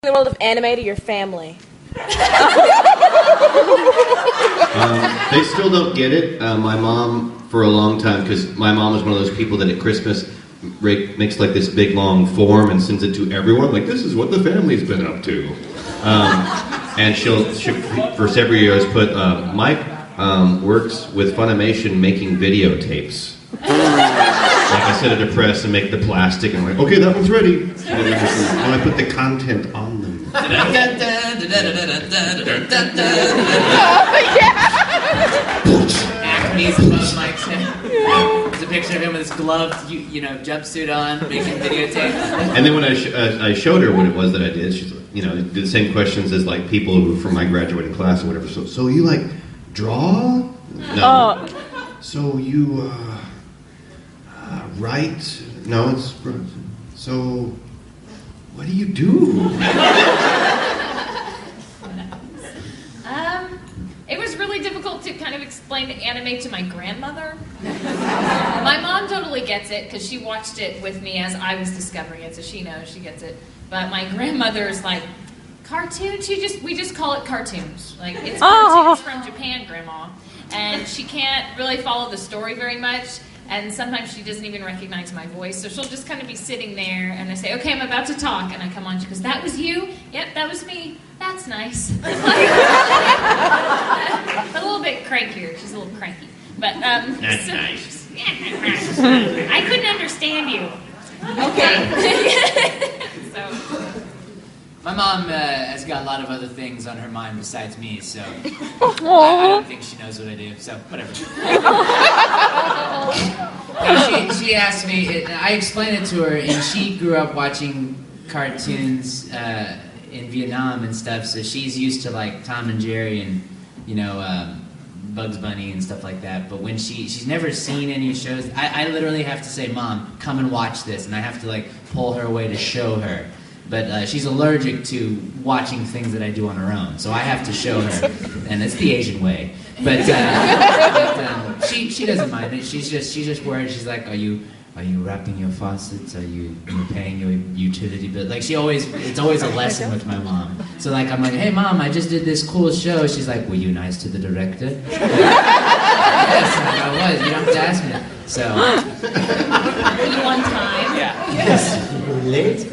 the world of anime to your family? They still don't get it. My mom, for a long time, because my mom was one of those people that at Christmas makes like this big long form and sends it to everyone, like, this is what the family's been up to. And she'll for several years put, Mike works with Funimation making videotapes. Like I set it to press and make the plastic, and I'm like, okay, that one's ready. And I put the content on them. Acme's above Mike's head. There's a picture of him with his gloved, jumpsuit on, making videotapes. And then when I showed her what it was that I did, she's did the same questions as like people who from my graduating class or whatever. So you like draw? No. So you write? No, it's so. What do you do? It was really difficult to kind of explain anime to my grandmother. My mom totally gets it because she watched it with me as I was discovering it, so she knows, she gets it. But my grandmother's like, cartoons? We just call it cartoons. Like, it's cartoons from Japan, Grandma. And she can't really follow the story very much. And sometimes she doesn't even recognize my voice. So she'll just kind of be sitting there, and I say, okay, I'm about to talk. And I come on, she goes, that was you? Yep, that was me. That's nice. But a little bit crankier. She's a little cranky. But, That's nice. I couldn't understand you. Okay. So... My mom has got a lot of other things on her mind besides me, so I don't think she knows what I do, so whatever. She asked me, I explained it to her, and she grew up watching cartoons in Vietnam and stuff, so she's used to like Tom and Jerry and, Bugs Bunny and stuff like that, but when she's never seen any shows, I literally have to say, Mom, come and watch this, and I have to like pull her away to show her. But she's allergic to watching things that I do on her own, so I have to show her, and it's the Asian way. But she doesn't mind it. She's just worried. She's like, are you wrapping your faucets? Are you paying your utility bill? Like it's always a lesson with my mom. So like I'm like, hey Mom, I just did this cool show. She's like, were you nice to the director? Yes, I was. You don't have to ask me. So one time. Yeah. Yes. Late.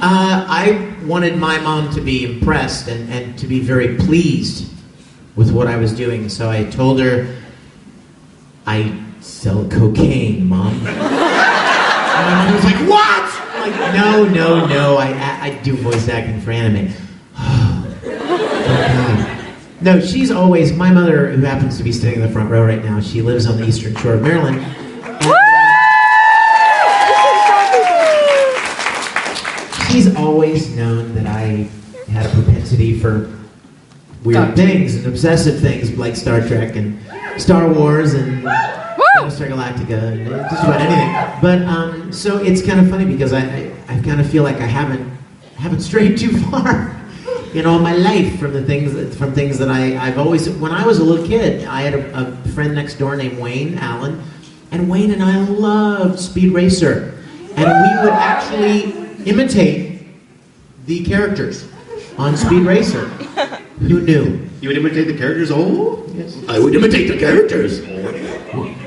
I wanted my mom to be impressed and to be very pleased with what I was doing, so I told her, I sell cocaine, Mom. And my mom was like, what? I'm like, no, I do voice acting for anime. Oh, God. No, she's always, my mother, who happens to be sitting in the front row right now, she lives on the eastern shore of Maryland. She's always known that I had a propensity for weird things and obsessive things like Star Trek and Star Wars and Battlestar Galactica and just about anything. But so it's kind of funny because I kind of feel like I haven't strayed too far in all my life from things that I've always. When I was a little kid, I had a friend next door named Wayne Allen, and Wayne and I loved Speed Racer, and we would actually imitate the characters on Speed Racer. Who knew? You would imitate the characters? Oh, yes. I would imitate the characters.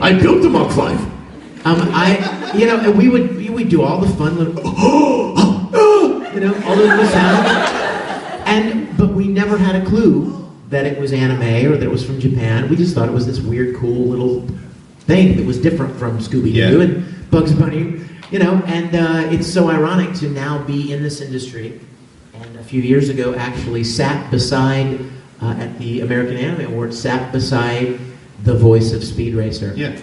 I built the Mach 5. And we would do all the fun little, all those little sounds, but we never had a clue that it was anime or that it was from Japan. We just thought it was this weird, cool little thing that was different from Scooby-Doo and Bugs Bunny. And it's so ironic to now be in this industry. And a few years ago, actually sat beside, at the American Anime Awards, sat beside the voice of Speed Racer. Yeah.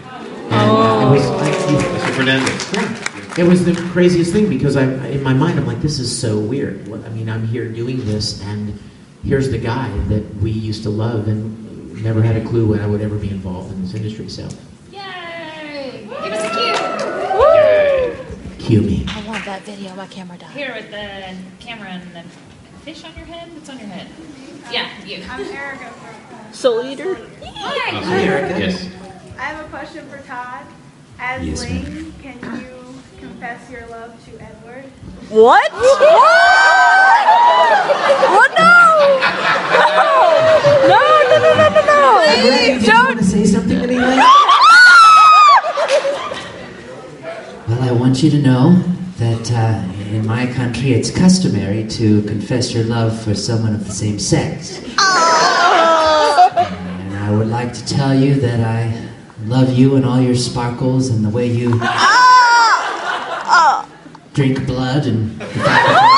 And it was like, Mr. Fernandez. Yeah. It was the craziest thing because in my mind, I'm like, this is so weird. I'm here doing this, and here's the guy that we used to love and never had a clue when I would ever be involved in this industry, so. Yay! Give us a cue. Cue me. I want that video. My camera died. Here with the camera and the fish on your head. What's on your head? Yeah, you. I'm Erica. Soul Eater? Hi. Hi, Erica. Yes. I have a question for Todd. As Yes, Ling, can you confess your love to Edward? What? you to know that in my country it's customary to confess your love for someone of the same sex. And I would like to tell you that I love you and all your sparkles and the way you drink blood and the fact that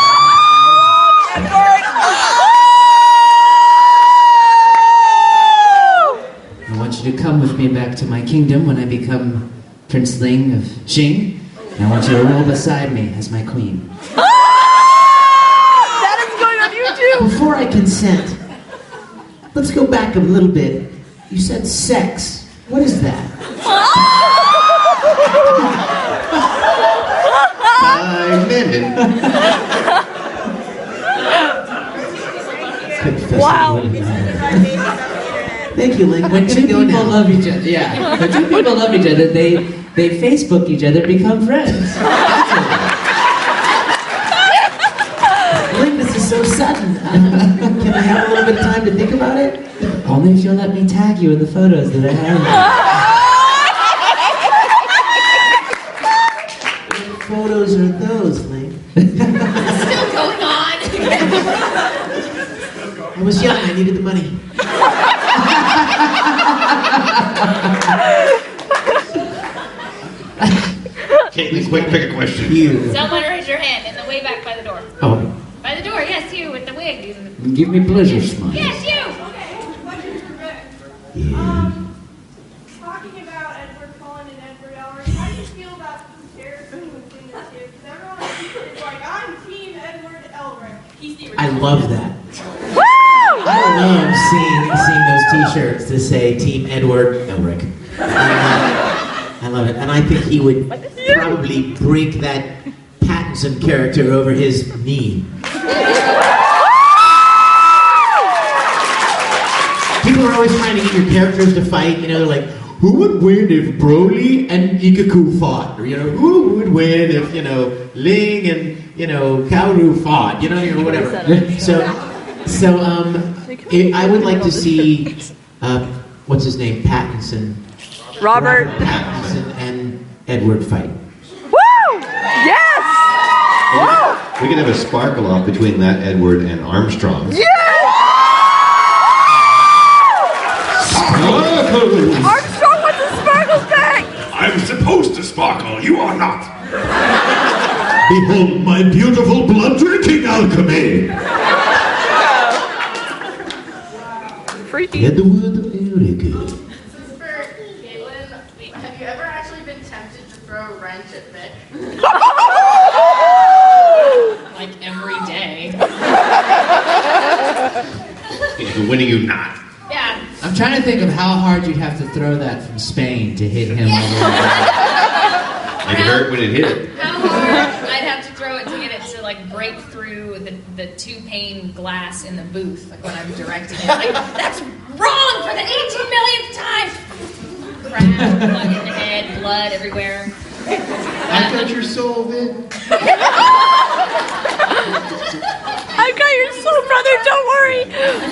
I want you to come with me back to my kingdom when I become Princeling of Xing. And I want you to roll beside me as my queen. That is going on YouTube. Before I consent, let's go back a little bit. You said sex. What is that? Wow. Thank you, Link. When two people love each other, when two people love each other, they Facebook each other, become friends. Link, this is so sudden. Can I have a little bit of time to think about it? Only if you'll let me tag you in the photos that I have. What photos are those, Link? Still going on. I was young. I needed the money. Caitlin, quick, pick a question. You. Someone raise your hand in the way back by the door. Oh. By the door, yes, you with the wig. Give me pleasure, smile. Yes, you. Okay, question for Vic. Yeah. Talking about Edward Cullen and Edward Elric, how do you feel about the comparison between the two? Because everyone is like, I'm Team Edward Elric. He's the I original. love that. I love seeing those T-shirts that say Team Edward Elric. I love it, and I think he would probably break that Pattinson character over his knee. People are always trying to get your characters to fight. You know, they're like, who would win if Broly and Ikaku fought? Or, you know, who would win if, you know, Ling and, you know, Kaoru fought? You know, or whatever. I would like to see, what's his name, Pattinson. Robert. Pattinson and Edward fight. Woo! Yes! Woo! We could have a sparkle off between that Edward and Armstrong. Yeah! Sparkle! Armstrong, what's the sparkle thing? I'm supposed to sparkle, you are not. Behold my beautiful blood drinking alchemy! Freaky. Edward Elric. This is for Caitlin. Have you ever actually been tempted to throw a wrench at Vic? Like every day. When are you not? Yeah. I'm trying to think of how hard you'd have to throw that from Spain to hit him. Yeah. It hurt when it hit. How hard I'd have to throw it to get it to like break through the two-pane glass in the booth, like when I'm directing it. Like, that's wrong for the 18 millionth time. Crap, blood in the head, blood everywhere. I got your soul, Vin. I got your soul, brother, don't worry.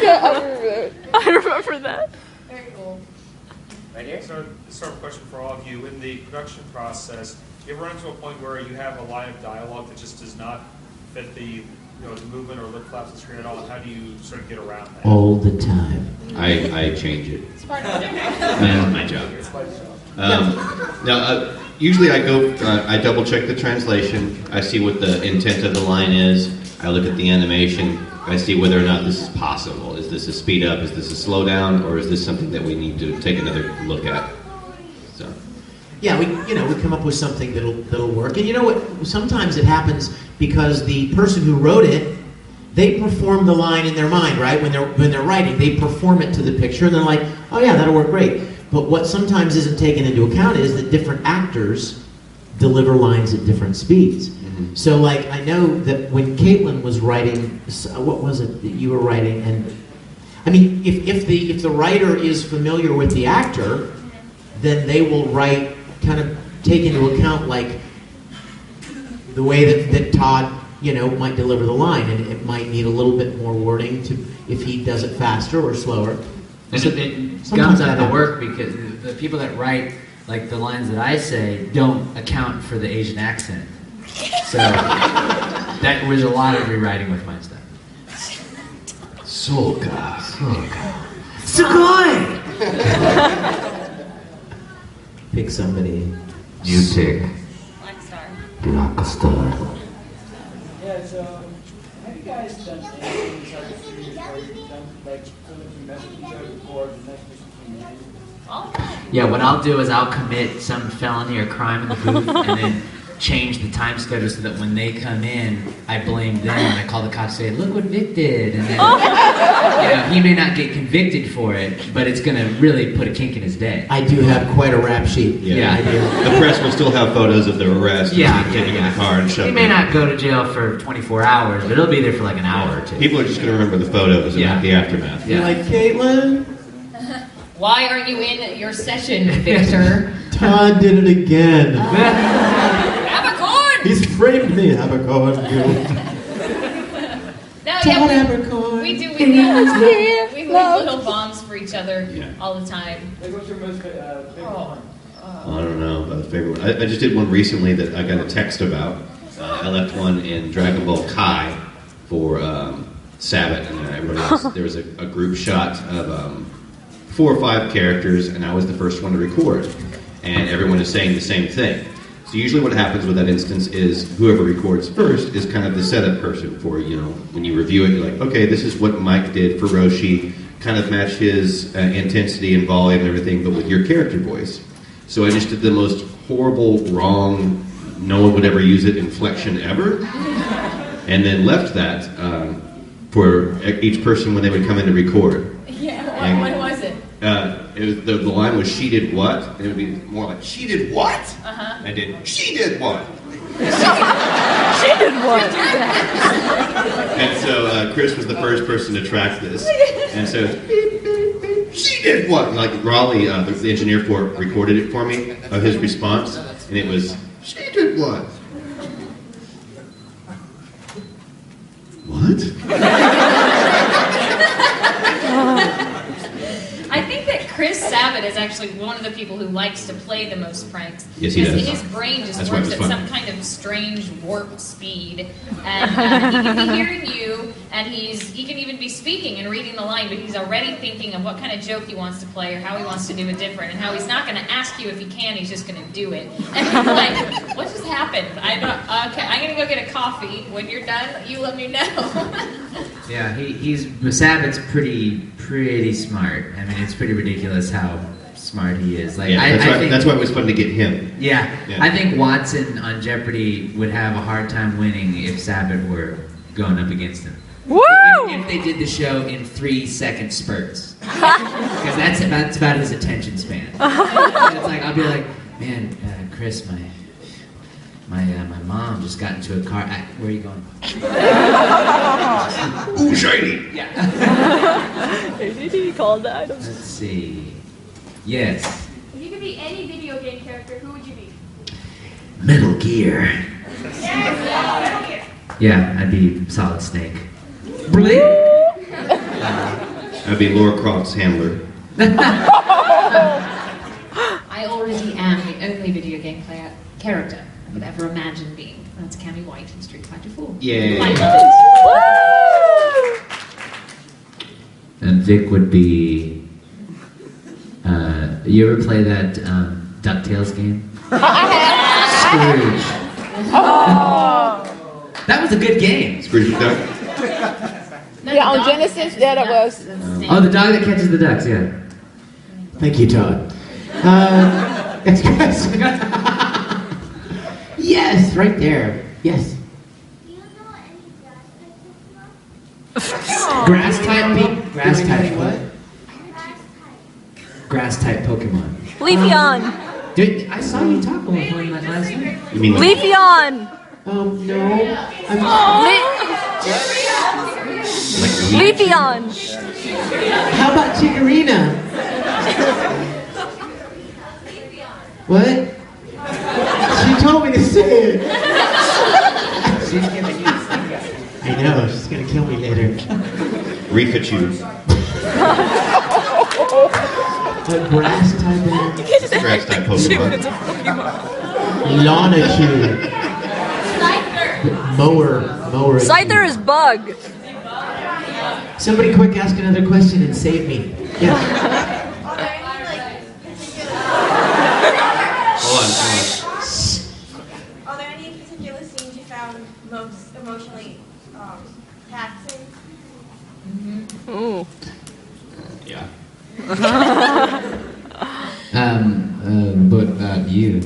Yeah, I remember that. Very cool. Right here? So, this sort of question for all of you. In the production process, do you ever run into a point where you have a line of dialogue that just does not fit the movement or lip flaps on the screen at all? How do you sort of get around that? All the time. I change it. It's part of it. That's my job. Usually I double check the translation. I see what the intent of the line is. I look at the animation. I see whether or not this is possible. Is this a speed up? Is this a slow down? Or is this something that we need to take another look at? So. Yeah, we come up with something that'll work. And you know what? Sometimes it happens because the person who wrote it, they perform the line in their mind, right? When they're writing, they perform it to the picture, and they're like, oh yeah, that'll work great. But what sometimes isn't taken into account is that different actors deliver lines at different speeds. Mm-hmm. So, like, I know that when Caitlin was writing, what was it that you were writing? And I mean, if the writer is familiar with the actor, then they will write, kind of take into account like the way that Todd, might deliver the line, and it might need a little bit more wording if he does it faster or slower. And So it sometimes gums up that the happens. work because the people that write, like the lines that I say, don't account for the Asian accent. So that was a lot of rewriting with my stuff. Solka. Sugoi! Pick somebody. You pick. Black Star. Black Star. Yeah, so have you guys done anything inside the series where you've done like so that you mess with each other before the next mission between you? Yeah, what I'll do is I'll commit some felony or crime in the booth and then change the time schedule so that when they come in, I blame them and I call the cops and say, look what Vic did. And then, he may not get convicted for it, but it's going to really put a kink in his day. I do have quite a rap sheet. Yeah. I do. The press will still have photos of their arrest. Taking in the car and He shoving may it. not go to jail for 24 hours, but he'll be there for like an hour or two. People are just going to remember the photos and not the aftermath. You're like, Caitlin? Why are you in your session, Victor? Todd did it again. Abercorn! He's framed me, Abercorn. No, Todd yeah, Abercorn. we leave little bombs for each other all the time. Like, what's your most favorite one? I don't know about the favorite one. I just did one recently that I got a text about. I left one in Dragon Ball Kai for Sabbath and everybody else. There was a group shot of 4 or 5 characters, and I was the first one to record. And everyone is saying the same thing. So usually what happens with that instance is whoever records first is kind of the setup person for, when you review it, you're like, okay, this is what Mike did for Roshi, kind of match his intensity and volume and everything, but with your character voice. So I just did the most horrible, wrong, no one would ever use it inflection ever, and then left that for each person when they would come in to record. Yeah, what was it? The line was, she did what? And it would be more like, she did what? I did, she did what? She did what? And so Chris was the first person to track this. And so, she did what? And like Raleigh, the engineer for it, recorded it for me, of his response. And it was, she did what? What? I think that Chris Sabat is actually one of the people who likes to play the most pranks. Yes, he does. His brain just That's why works it's at fun. some kind of strange warp speed, and he can be hearing you, and he can even be speaking and reading the line, but he's already thinking of what kind of joke he wants to play or how he wants to do it different, and how he's not going to ask you if he can, he's just going to do it. And you're like, what just happened? I don't. Okay, I'm going to go get a coffee. When you're done, you let me know. Yeah, Sabat's pretty smart. I mean, it's pretty ridiculous how smart he is. Like, Yeah, I think, that's why it was fun to get him. Yeah, Yeah. I think Watson on Jeopardy would have a hard time winning if Sabat were going up against him. Woo! If they did the show in 3-second spurts, because that's about his attention span. It's like I'll be like, man, Chris, my mom just got into a car. Where are you going? Ooh, shiny. Yeah. He called the items. Let's see. Yes. If you could be any video game character, who would you be? Metal Gear. Yes, Yeah, I'd be Solid Snake. Blink. I'd be Laura Croft's handler. I already am the only video game character I could ever imagine being. That's Cammy White in Street Fighter 4. Yay. I love it. And Vic would be. You ever play that DuckTales game? Scrooge. That was a good game. Scrooge McDuck? No, Yeah, the on dog Genesis, that catches yeah, the that ducks was. and the Oh, the dog that catches the ducks. Yeah. Thank you, Todd. Yes, right there. Yes. Grass type. Grass type. What? Grass type Pokemon. Leafeon! Dude, I saw you talk about playing that last night. You mean like Leafeon! No. Leafeon! How about Chikorita? What? She told me to say it. She's giving you. I know, she's gonna kill me later. Rikachu? A grass type. Grass type Pokemon. Lanachu. Mower. Scyther is Bug. Somebody quick ask another question and save me. Yeah. Are there any particular scenes you found most emotionally taxing? Ooh. Yeah. What about you?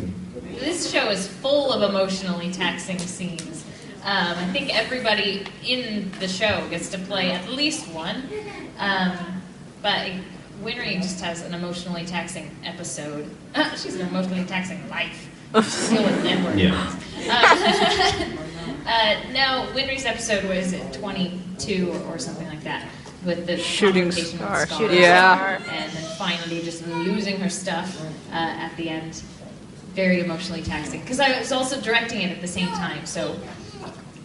This show is full of emotionally taxing scenes. I think everybody in the show gets to play at least one. But Winry just has an emotionally taxing episode. She's an emotionally taxing life. Deal with Edward. Yeah. No, Winry's episode was 22 or something like that. With the Shooting confrontation star. with Scar. Yeah. And then finally just losing her stuff at the end. Very emotionally taxing. Because I was also directing it at the same time, so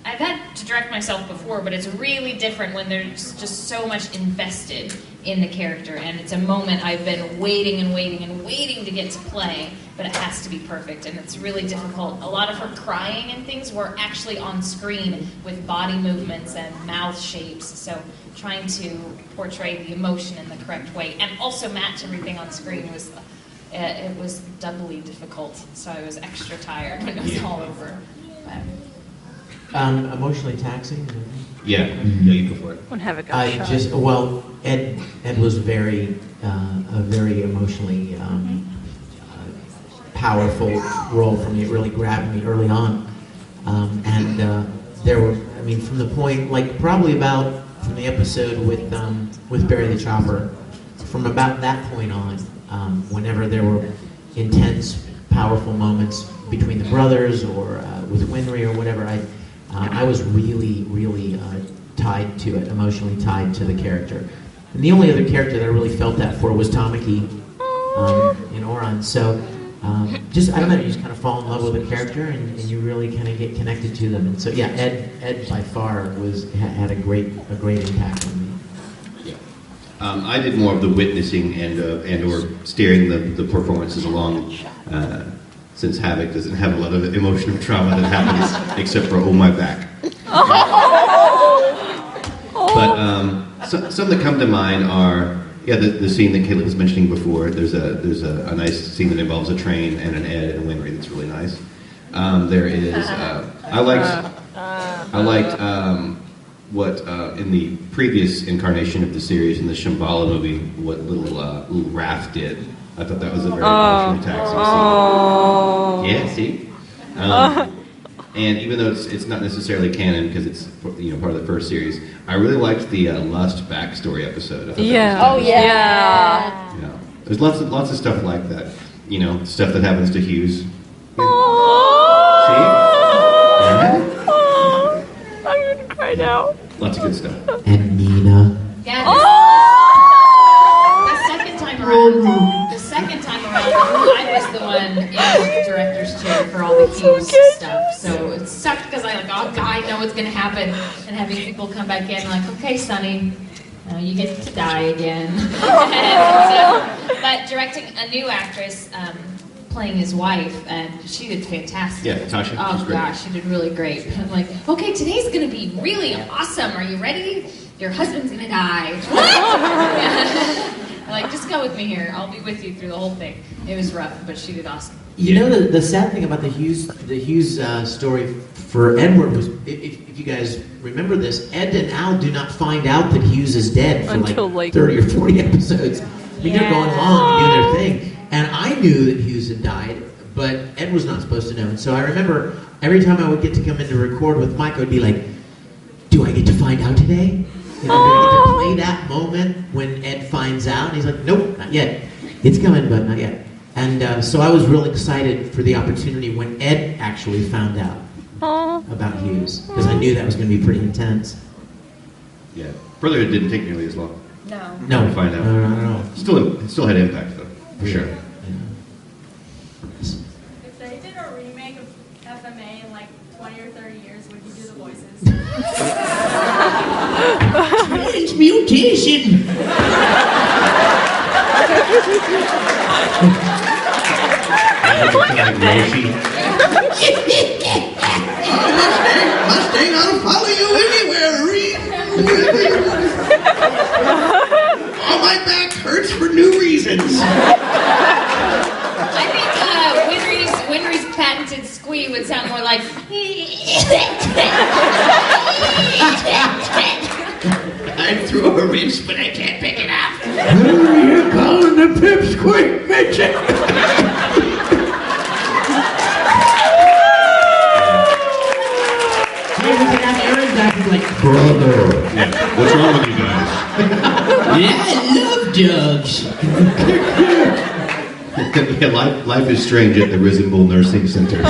I've had to direct myself before, but it's really different when there's just so much invested in the character, and it's a moment I've been waiting and waiting and waiting to get to play, but it has to be perfect, and it's really difficult. A lot of her crying and things were actually on screen with body movements and mouth shapes, so trying to portray the emotion in the correct way and also match everything on screen was it was doubly difficult, so I was extra tired when it was all over. Emotionally taxing. Yeah. Yeah, you go for it. When Havoc got I shot. just Ed was very a very emotionally powerful role for me. It really grabbed me early on, and there were, I mean, from the point, like probably about from the episode with Barry the Chopper, from about that point on, whenever there were intense, powerful moments between the brothers or with Winry or whatever, I was really, really tied to it, emotionally tied to the character. And the only other character that I really felt that for was Tamaki in Oran. So just, I don't know, you just kind of fall in love with a character and you really kind of get connected to them. And so yeah, Ed by far had a great impact on me. I did more of the witnessing and or steering the performances along. Since Havoc doesn't have a lot of emotional trauma that happens, except for my back. But some that come to mind are the scene that Caleb was mentioning before. There's a nice scene that involves a train and an Ed and a Winry that's really nice. There is I liked what in the previous incarnation of the series in the Shambhala movie, what little Raph did. I thought that was a very emotionally taxing scene. Yeah, see? And even though it's not necessarily canon because it's part of the first series, I really liked the Lust backstory episode. I thought that was Yeah. There's lots of stuff like that. Stuff that happens to Hughes. See? I'm gonna cry now. Lots of good stuff. And Nina. Yeah. The second time around, I was the one in the director's chair for all the Hughes stuff. So it sucked because I know what's going to happen. And having people come back in like, okay, Sonny, you get to die again. But directing a new actress playing his wife, and she did fantastic. Yeah, Tasha. Oh gosh, she did really great. I'm like, okay, today's going to be really awesome. Are you ready? Your husband's going to die. Like, just go with me here. I'll be with you through the whole thing. It was rough, but she did awesome. You know, the sad thing about the Hughes story for Edward was, if you guys remember this, Ed and Al do not find out that Hughes is dead for Until like 30 or 40 episodes. I mean, they're going along and doing their thing. And I knew that Hughes had died, but Ed was not supposed to know. And so I remember every time I would get to come in to record with Mike, I would be like, do I get to find out today? Do I get to play that moment when Ed finds out? And he's like, nope, not yet. It's coming, but not yet. And so I was real excited for the opportunity when Ed actually found out about Hughes, because I knew that was going to be pretty intense. Yeah. Brotherhood didn't take nearly as long. No. To find out. No. It still had impact, though, for sure. If they did a remake of FMA in like 20 or 30 years, would you do the voices? Transmutation! Must thing. I'll follow you anywhere, Reed. Oh, my back hurts for new reasons. I think Winry's patented squee would sound more like. I threw a wrench, but I can't pick it up. Who are you calling the pipsqueak midget? We can have Aaron back and like, brother. Yeah. What's wrong with you guys? Yeah, I love dogs. Yeah, life is strange at the Risen Bull Nursing Center.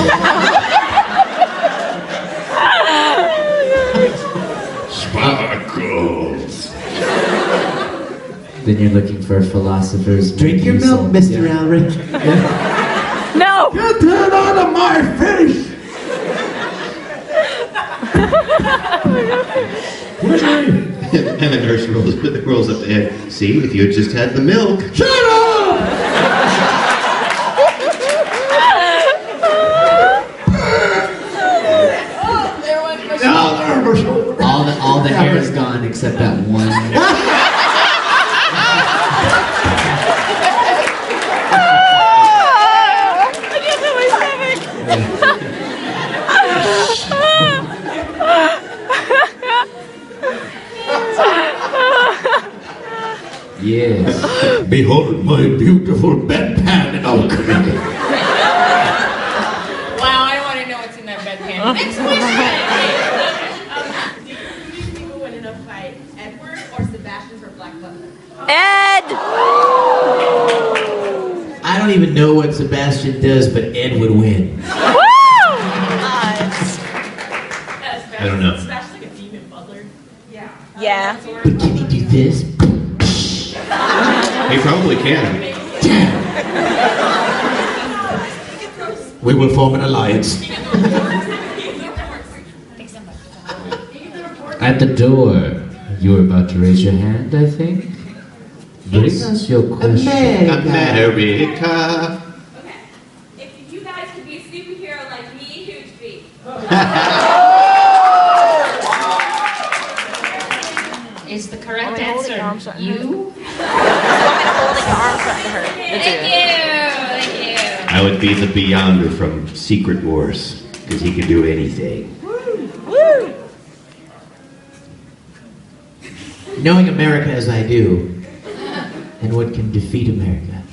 Sparkles. Then you're looking for philosophers. Drink your milk, Mr. Elrich. No! Get that out of my face! And the nurse rolls up the head. See, if you had just had the milk. Shut up! All the hair is gone except that one. Yes. Behold my beautiful bedpan alchemy. Wow, I want to know what's in that bedpan. Next question. Do you people win in a fight? Edward or Sebastian for Black Butler? Ed! I don't even know what Sebastian does, but Ed would win. Woo! I don't know. Sebastian's like a demon butler. Yeah. Yeah. But can he do this? He probably can. We will form an alliance. At the door, you were about to raise your hand, I think. Bring us your question. America. Okay. If you guys could be a superhero like me, who'd you be? Is the correct answer you? Thank you. I would be the Beyonder from Secret Wars, because he could do anything. Woo! Knowing America as I do, and what can defeat America,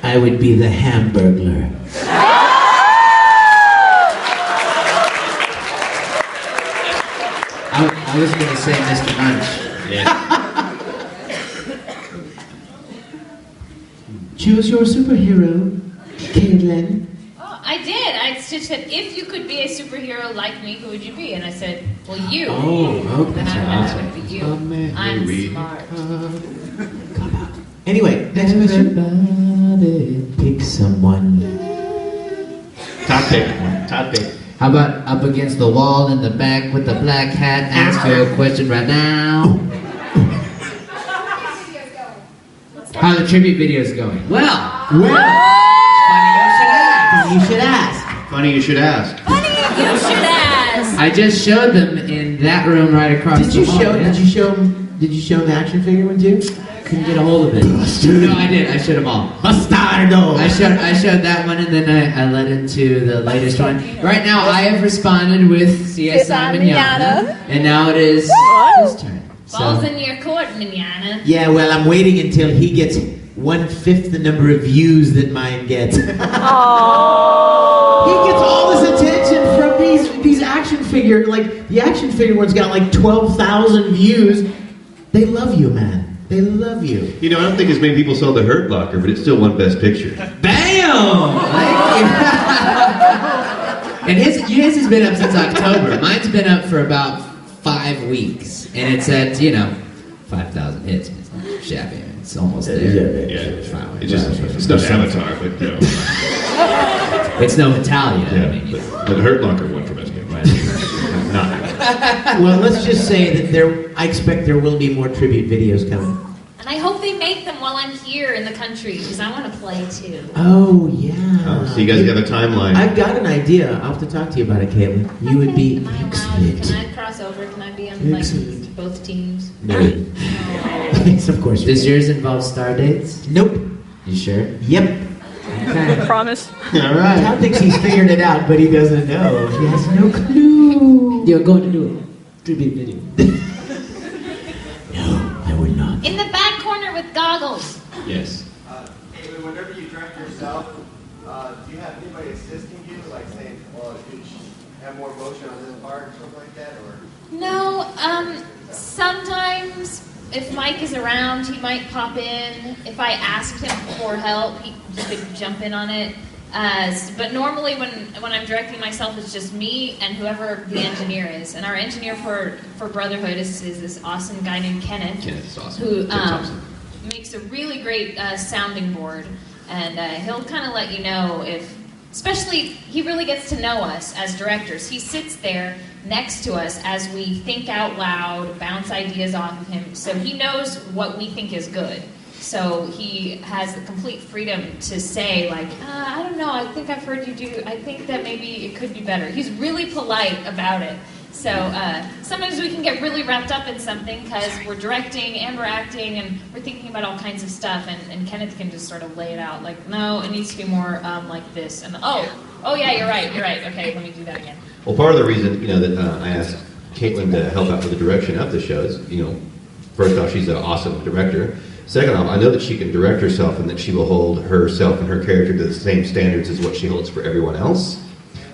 I would be the Hamburglar. I was going to say Mr. Munch. Yeah. Choose your superhero, Caitlin. Oh, I did. I just said, if you could be a superhero like me, who would you be? And I said, well, you. Oh, Then that's I awesome. would be you. I'm smart. Anyway, next question. Everybody. Pick someone. Top pick. How about up against the wall in the back with the black hat? Ask your question right now. How the tribute videos going? Well, You should ask. Funny you should ask. Funny you should ask. I just showed them in that room right across Did the you hall. show? Did you show him the action figure one too? Couldn't get a hold of it. No, I did. I showed them all. Bastardo. I showed that one, and then I led into the latest one. Right now, I have responded with CSI Manana, and now it is his turn. Balls in your court, manana. Yeah, well, I'm waiting until he gets 1/5 the number of views that mine gets. He gets all this attention from these action figure, like the action figure one's got like 12,000 views. They love you, man. They love you. You know, I don't think as many people saw The Hurt Locker, but it still won Best Picture. Bam! And his has been up since October. Mine's been up for about 5 weeks, and it's at 5,000 hits. It's not shabby. It's almost there. It's no Avatar, but you know. It's no Italia. Yeah, but the Hurt Locker won for Best Game. Not. Well, let's just say that I expect there will be more tribute videos coming. And I hope they make them while I'm here in the country because I want to play too. Oh, yeah. Oh, so you guys have a timeline. I've got an idea. I'll have to talk to you about it, Caitlin. You would be Am I allowed? excellent. Can I cross over? Can I be on like Excellent. both teams? No. Yes, of course. Does yours involve star dates? Nope. You sure? Yep. Okay. Promise. All right. Tom thinks he's figured it out, but he doesn't know. He has no clue. You're going to do a tribute video. No, I would not. In the back corner with goggles. Yes. Caitlin, whenever you direct yourself, do you have anybody assisting you, like saying, well, could you have more motion on this part or something like that? Or No, sometimes if Mike is around, he might pop in. If I asked him for help, he could jump in on it. But normally when I'm directing myself, it's just me and whoever the engineer is. And our engineer for Brotherhood is this awesome guy named Kenneth. Kenneth is awesome. Who Thompson. makes a really great sounding board. And he'll kind of let you know if, especially, he really gets to know us as directors. He sits there next to us as we think out loud, bounce ideas off of him, so he knows what we think is good. So he has the complete freedom to say, like, I don't know, I think I've heard you do, I think that maybe it could be better. He's really polite about it. So sometimes we can get really wrapped up in something because we're directing and we're acting and we're thinking about all kinds of stuff, and Kenneth can just sort of lay it out, like, no, it needs to be more like this, and oh yeah, you're right, okay, let me do that again. Well, part of the reason, that I asked Caitlin to help out with the direction of the show is, first off, she's an awesome director. Second off, I know that she can direct herself and that she will hold herself and her character to the same standards as what she holds for everyone else.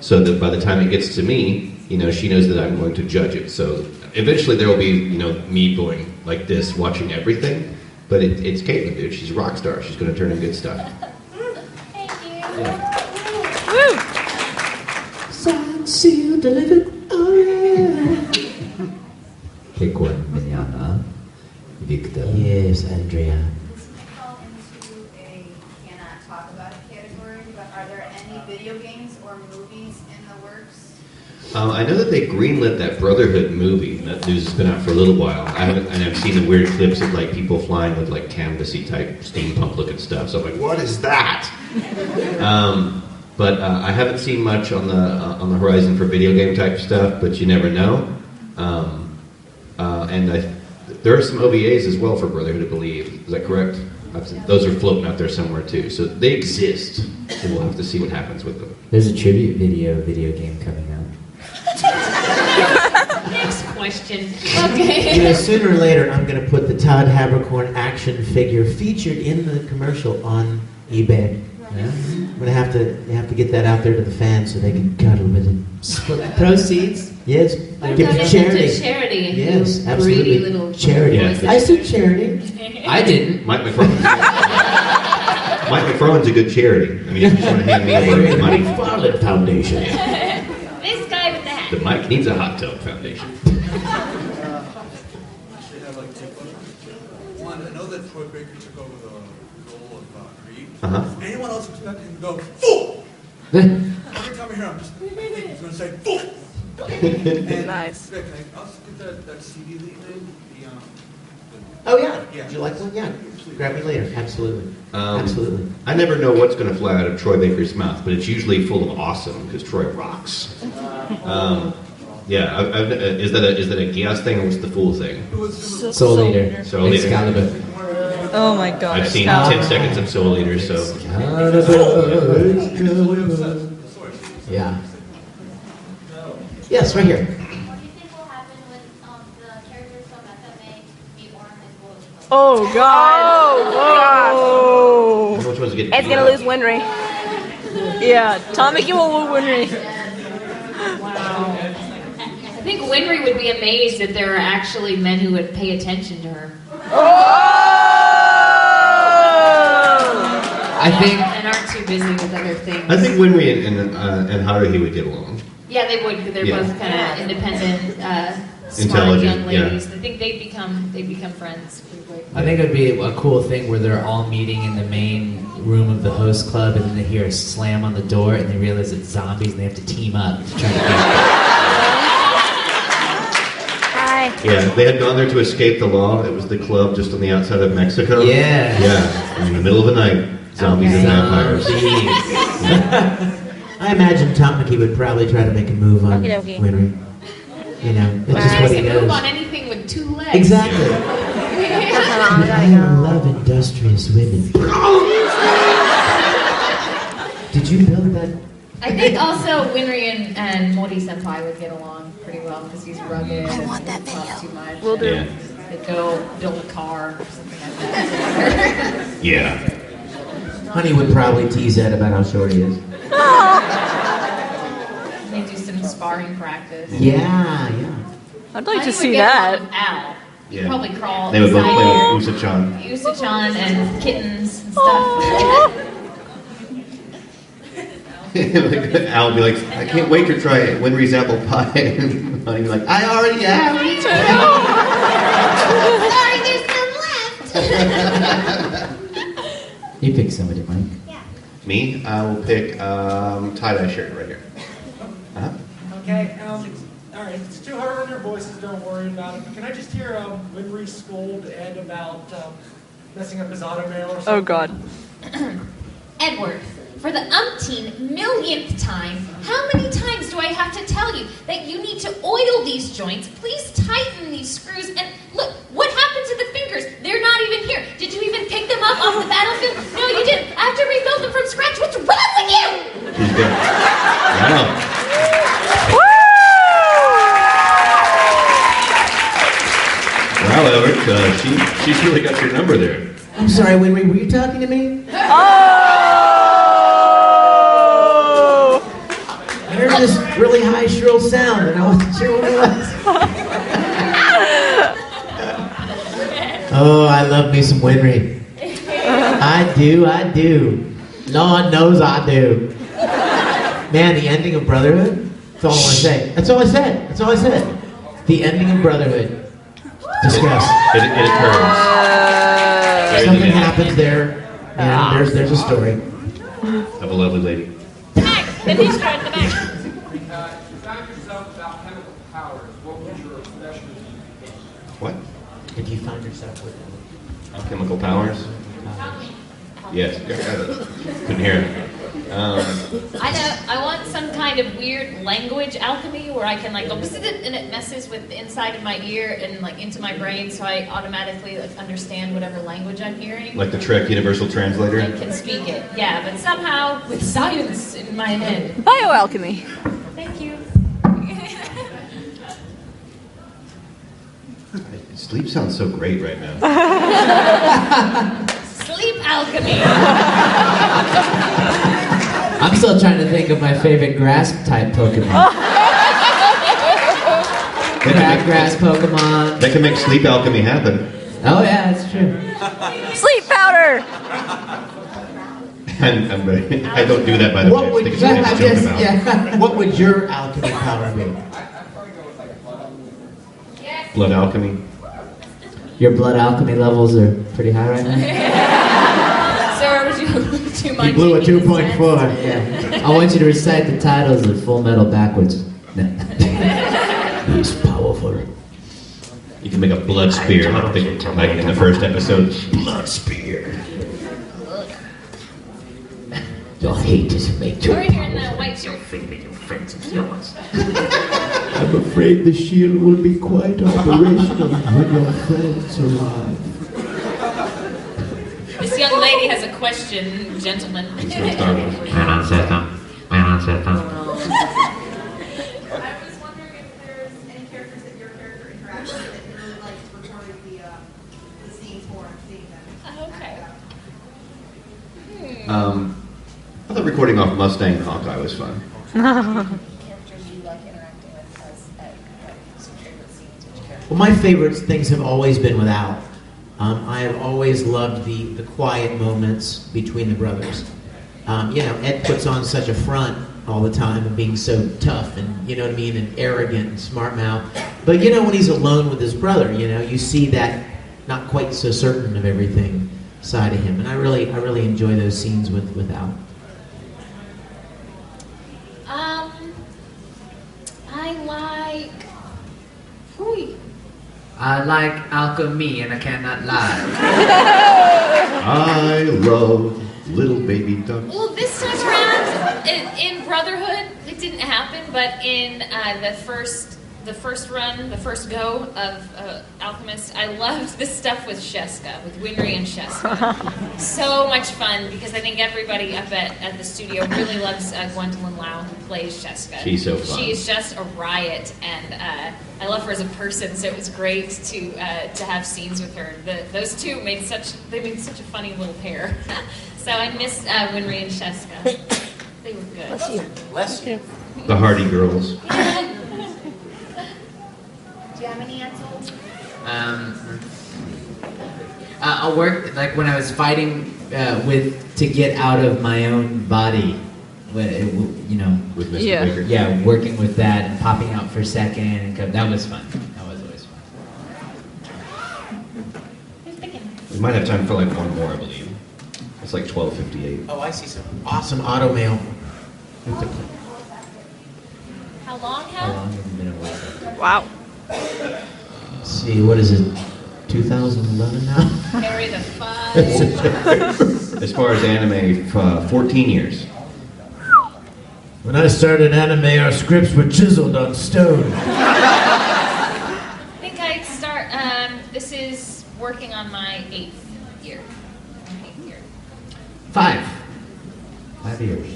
So that by the time it gets to me, she knows that I'm going to judge it. So eventually there will be, me going like this, watching everything. But it's Caitlin, dude. She's a rock star. She's going to turn in good stuff. Thank you. Yeah. Woo! Signed, sealed, delivered. Oh, yeah. Pick one, Mignana. Victor. Yes, Andrea. This may fall into a cannot talk about it category, but are there any video games or movies in the works? I know that they greenlit that Brotherhood movie. That news has been out for a little while. I've seen the weird clips of like people flying with like canvasy type steampunk looking stuff. So I'm like, what is that? But I haven't seen much on the horizon for video game type stuff. But you never know. There are some OVAs as well for Brotherhood, I believe. Is that correct? Those are floating out there somewhere too. So they exist. And we'll have to see what happens with them. There's a tribute video game coming out. Next question. Okay. Sooner or later, I'm going to put the Todd Habercorn action figure featured in the commercial on eBay. Yeah. I'm going to have to get that out there to the fans so they can cuddle with it. Split the proceeds. Yes, Or give it donate to charity. to charity. Yes, You absolutely. Greedy little Charity. Yeah. I said charity. I didn't. Mike McFarland's a good charity. I mean, if you just want to hand me over money. McFarland Foundation. This guy with the hat. The Mike Needs a Hot Tub Foundation. Actually, I have like two questions. One, I know that Troy Baker took over the role of Creed. Uh-huh. Anyone else expecting him to go, fool? Every time I hear him, he's going to say, fool! And, Nice. Rick, can I also get that CD that you made? Oh, yeah. Would you like one? Yeah. Grab me later. Absolutely. Absolutely. I never know what's going to fly out of Troy Baker's mouth, but it's usually full of awesome because Troy rocks. Yeah, is that a Geass thing or what's the fool thing? Soul Eater. Soul Eater. Excalibur. Oh my god. I've seen Excalibur. 10 seconds of Soul Eater, so. Yeah. Yes, right here. What do you think will happen when the characters from FMA meet Warren High School? Oh god. Oh. Which one's getting Ed's beat gonna up? lose Winry. Yeah, Tommy will lose Winry. Wow. I think Winry would be amazed that there are actually men who would pay attention to her. I think. And aren't too busy with other things. I think Winry and Haruhi would get along. Yeah, they would, because they're Yeah. both kind of independent, smart Intelligent, young yeah. ladies. I think they'd become friends pretty quick. I think it would be a cool thing where they're all meeting in the main room of the host club, and then they hear a slam on the door, and they realize it's zombies, and they have to team up to try to get. Hi. Okay. Yeah, they had gone there to escape the law. It was the club just on the outside of Mexico. Yeah. Yeah, in the middle of the night, zombies and vampires. I imagine Tom McKee would probably try to make a move on Okey-dokey. Winry. You know, it's just what he Move does. on anything with 2 legs. Exactly. Hold on, I I gotta go. love industrious women. Did you build that? I think also Winry and Mori Senpai would get along pretty well because he's rugged. I want that video. Talk too much. Will do. Yeah. They'd go build a car or something like that. Yeah. Honey would probably tease Ed about how short he is. They do some sparring practice. Yeah. I'd like to Honey see would get that. along with Al. Yeah. Probably crawl. They would both play inside with Usa-chan. here. Usa-chan and kittens and stuff. Al would be like, I can't wait to try Winry's apple pie. And Honey would be like, I already have. Sorry, there's some left. You pick somebody, Mike. Me? I will pick tie-dye shirt right here. Uh-huh. Okay, all right, if it's too hard on your voices, don't worry about it. But can I just hear Winry scold Ed about messing up his automail or something? Oh God. Edward, for the millionth time, how many times do I have to tell you that you need to oil these joints? Please tighten these screws. And look, what happened to the fingers? They're not even here. Did you even pick them up off the battlefield? No, you didn't. I have to rebuild them from scratch. What's wrong with you? She's good. Wow. Wow, Albert, she's really got your number there. I'm sorry, Winry, were you talking to me? Oh! I heard this really high, shrill sound, and I wasn't sure what it was. Oh, I love me some Winry. I do. Lord knows I do. Man, the ending of Brotherhood? That's all I want to say. That's all I said. The ending of Brotherhood. Discuss. It occurs. Something happens there, and there's a story. Of a lovely lady. The back. The knees are in the back. If you found yourself without chemical powers, what would your specialty be? What? If you found yourself with Chemical powers? Yes. Couldn't hear it. I want some kind of weird language alchemy where I can like go and it messes with the inside of my ear and like into my brain, so I automatically like understand whatever language I'm hearing. Like the Trek Universal Translator? I can speak it, yeah, but somehow with science in my head. Bioalchemy. Thank you. Sleep sounds so great right now. Sleep alchemy. I'm still trying to think of my favorite grass type Pokemon. Grass Pokemon. That can make sleep alchemy happen. Oh yeah, that's true. Sleep powder. I don't do that by the way. What would I think it's something to joke about. What would your alchemy power be? Blood alchemy. Your blood alchemy levels are pretty high right now. Sir, would you do my You blew a 2.4. Yeah. I want you to recite the titles of Full Metal backwards. He's powerful. You can make a blood spear, like in the first episode. Blood spear. Your hate is made too Over here in that white shirt. I'm afraid the shield will be quite operational when your friends arrive. This young lady has a question, gentlemen. I was wondering if There's any characters that your character interacts with that you really like recording the scenes for and seeing them. Okay. I thought recording off Mustang and Hawkeye was fun. Characters you like interacting with as some favorite scenes, which characters? Well, my favorite things have always been with Al. I have always loved the quiet moments between the brothers. Ed puts on such a front all the time of being so tough and, and arrogant and smart mouth. But, when he's alone with his brother, you see that not quite so certain of everything side of him. And I really enjoy those scenes with Al. I like... I like alchemy and I cannot lie. I love little baby ducks. Well, this time around, in Brotherhood, it didn't happen, but in the first go of Alchemist, I loved this stuff with Sheska, with Winry and Sheska. So much fun, because I think everybody up at the studio really loves Gwendolyn Lau, who plays Sheska. She's so fun. She is just a riot, and I love her as a person, so it was great to have scenes with her. Those two made such a funny little pair. So I miss Winry and Sheska. They were good. Bless you. Bless you. The Hardy Girls. Do you have any answers? I worked, like when I was fighting to get out of my own body, with Mr. Baker. Yeah, working with that and popping out for a second, and that was fun. That was always fun. We might have time for like one more, I believe. It's like 12:58. Oh, I see some awesome auto mail. How long, How long have you been away? Wow. Let's see, what is it? 2011 now? Carry the five. As far as anime, 14 years. When I started anime, our scripts were chiseled on stone. I think I start. This is working on my 8th year. 5 years.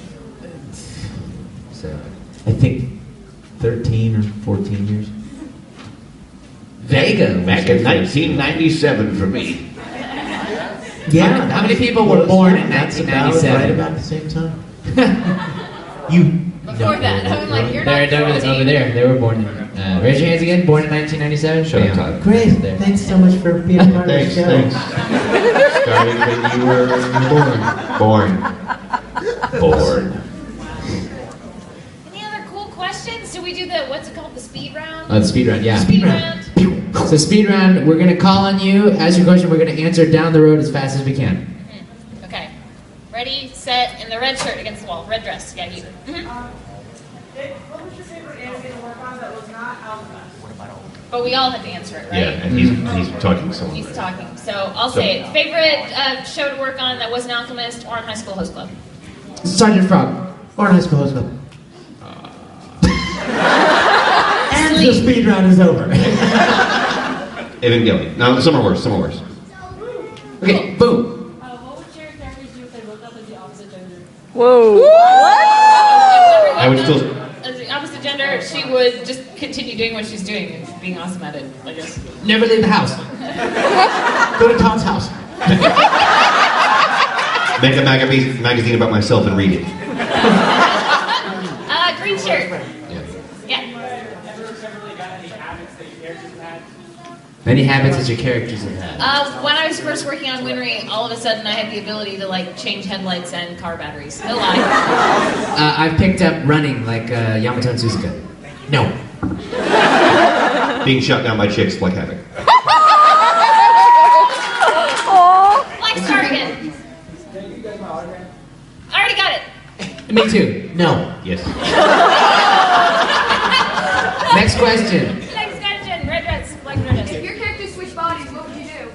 So, I think 13 or 14 years. Vega. Back in 1997 for me. Yeah. How many people were born in That's about 1997? right about the same time. You. Before that, I'm like, you're not They're over there. They were born in. Raise your hands again. Born in 1997. Shut up, Todd. Great. Thanks so much for being a part of the show. Thanks. Started when you were born. Any other cool questions? Do we do what's it called, the speed round? The speed round, yeah. Speed round. So speed round, we're gonna call on you, ask your question, we're gonna answer down the road as fast as we can. Okay. Ready, set, in the red shirt against the wall. Red dress. Yeah, you. What was your favorite anime to work on that was not Alchemist? But we all have to answer it, right? Yeah, and he's talking so much. He's talking. So I'll say it. Favorite show to work on that wasn't Alchemist or on High School Host Club? Sergeant Frog. Or in high school host club. And the speed round is over. Evangelion. No, some are worse. Okay, boom. What would your characters do if they woke up as the opposite gender? Whoa. What? I would still. As the opposite gender, she would just continue doing what she's doing and being awesome at it, I guess. Never leave the house. Go to Todd's house. Make a magazine about myself and read it. Green shirt. Yeah. Any habits that your characters have had? When I was first working on Winry, all of a sudden I had the ability to change headlights and car batteries. No lie. I've picked up running like Yamato and Suzuka. No. Being shot down by chicks like Havoc. Like start again. I already got it. Me too. No. Yes. Next question. Next question. Red dress. Black red dress. If your characters switch bodies, what would you do?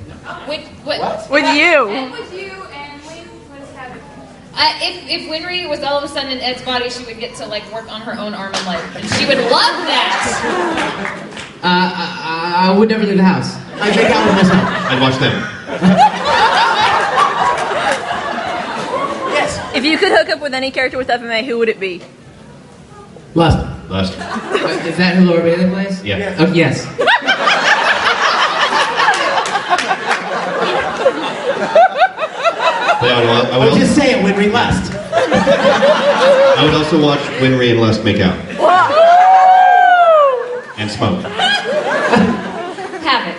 What? With you. Ed was you and Wayne was Havoc. If Winry was all of a sudden in Ed's body, she would get to work on her own arm and leg, and she would love that. I would never leave the house. I make out with myself. I'd watch them. Yes. If you could hook up with any character with FMA, who would it be? Lust. Is that who Laura Bailey plays? Yeah. Oh, yes. I would Just say it when we lust. I would also watch Winry and Lust make out. And smoke. Havoc.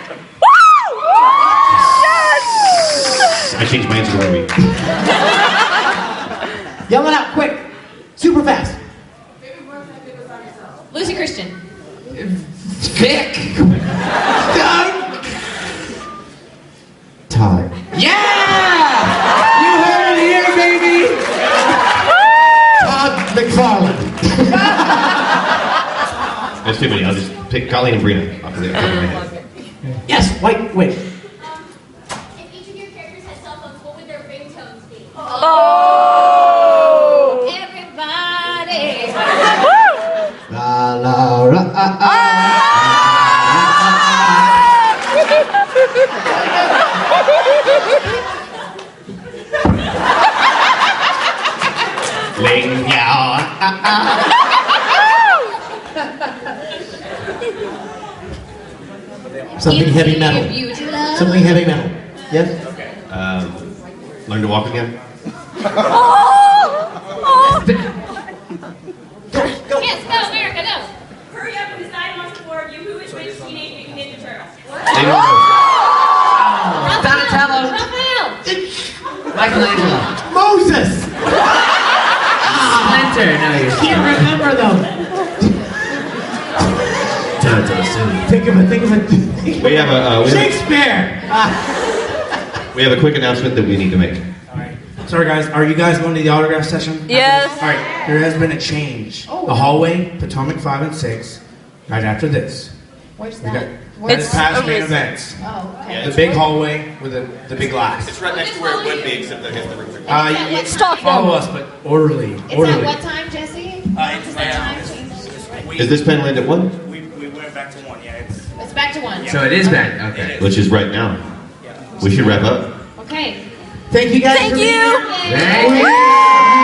I changed my answer to Winry. Yell it out quick. Super fast. Lucy Christian. Vic. Todd. Yeah! You heard it here, baby! Todd McFarlane. That's too many. I'll just pick Colleen and Brina off the top of my head. Yes. Yes. Wait. If each of your characters had cell phones, what would their ringtones be? Oh! Everybody! La la ra Ling yao. Something heavy metal. Something heavy metal. Yes? Okay. Learn to walk again? Yes, go, America, go! Hurry up and decide amongst the four of you who is which Teenage Mutant Ninja Turtle. They don't know. Donatello. Raphael! Michelangelo. Moses! Splinter. No, you're Can't remember them. Think of it. We have a Shakespeare! we have a quick announcement that we need to make. Sorry guys, are you guys going to the autograph session? Yes. Alright, there has been a change. The hallway, Potomac 5 and 6, right after this. Where's We that? got Where's it's past main over- events. Oh, okay. The big hallway with the big glass. It's right next to where it would be, except I guess the rooms are You Stop follow them. us, but orderly. It's Orderly. at what time, Jesse? Does the time change? Is this pen land at 1? We went back to 1, yeah. It's back to 1. So it is back. Okay. Which is right now. We should wrap up. Okay. Thank you guys Thank for being you. here. Thank you.